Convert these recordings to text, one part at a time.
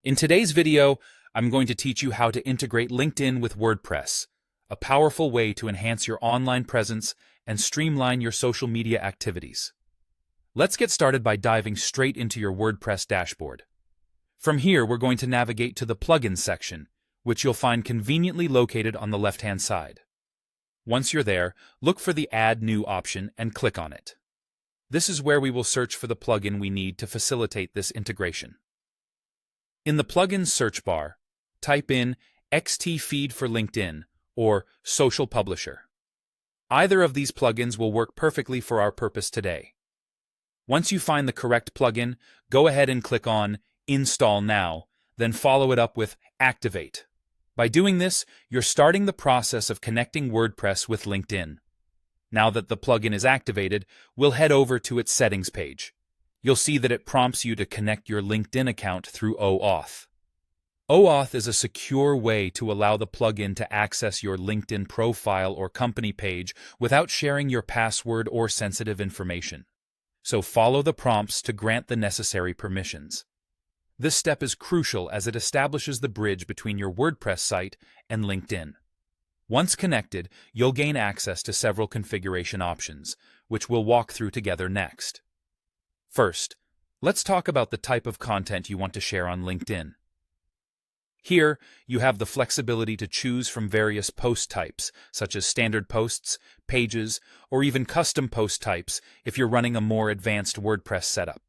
In today's video, I'm going to teach you how to integrate LinkedIn with WordPress, a powerful way to enhance your online presence and streamline your social media activities. Let's get started by diving straight into your WordPress dashboard. From here, we're going to navigate to the Plugins section, which you'll find conveniently located on the left-hand side. Once you're there, look for the Add New option and click on it. This is where we will search for the plugin we need to facilitate this integration. In the Plugins search bar, type in XT-Feed for LinkedIn or Social Publisher. Either of these plugins will work perfectly for our purpose today. Once you find the correct plugin, go ahead and click on Install Now, then follow it up with Activate. By doing this, you're starting the process of connecting WordPress with LinkedIn. Now that the plugin is activated, we'll head over to its settings page. You'll see that it prompts you to connect your LinkedIn account through OAuth. OAuth is a secure way to allow the plugin to access your LinkedIn profile or company page without sharing your password or sensitive information. So follow the prompts to grant the necessary permissions. This step is crucial as it establishes the bridge between your WordPress site and LinkedIn. Once connected, you'll gain access to several configuration options, which we'll walk through together next. First, let's talk about the type of content you want to share on LinkedIn. Here, you have the flexibility to choose from various post types, such as standard posts, pages, or even custom post types if you're running a more advanced WordPress setup.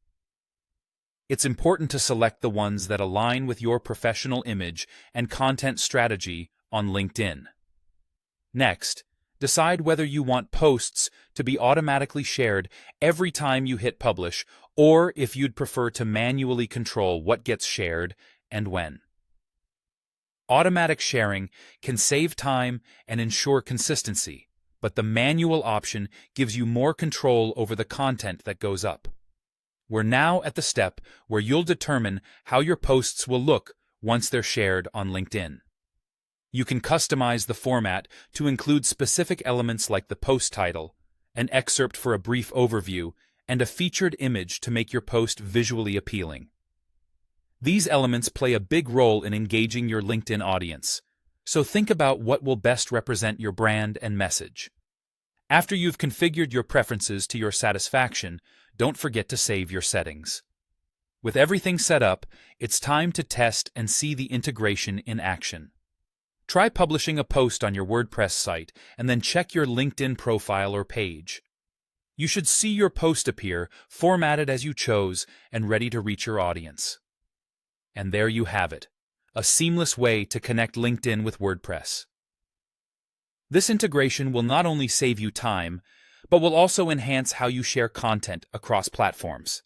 It's important to select the ones that align with your professional image and content strategy on LinkedIn. Next, decide whether you want posts to be automatically shared every time you hit publish, or if you'd prefer to manually control what gets shared and when. Automatic sharing can save time and ensure consistency, but the manual option gives you more control over the content that goes up. We're now at the step where you'll determine how your posts will look once they're shared on LinkedIn. You can customize the format to include specific elements like the post title, an excerpt for a brief overview, and a featured image to make your post visually appealing. These elements play a big role in engaging your LinkedIn audience, so think about what will best represent your brand and message. After you've configured your preferences to your satisfaction, don't forget to save your settings. With everything set up, it's time to test and see the integration in action. Try publishing a post on your WordPress site and then check your LinkedIn profile or page. You should see your post appear, formatted as you chose, and ready to reach your audience. And there you have it, a seamless way to connect LinkedIn with WordPress. This integration will not only save you time, but will also enhance how you share content across platforms.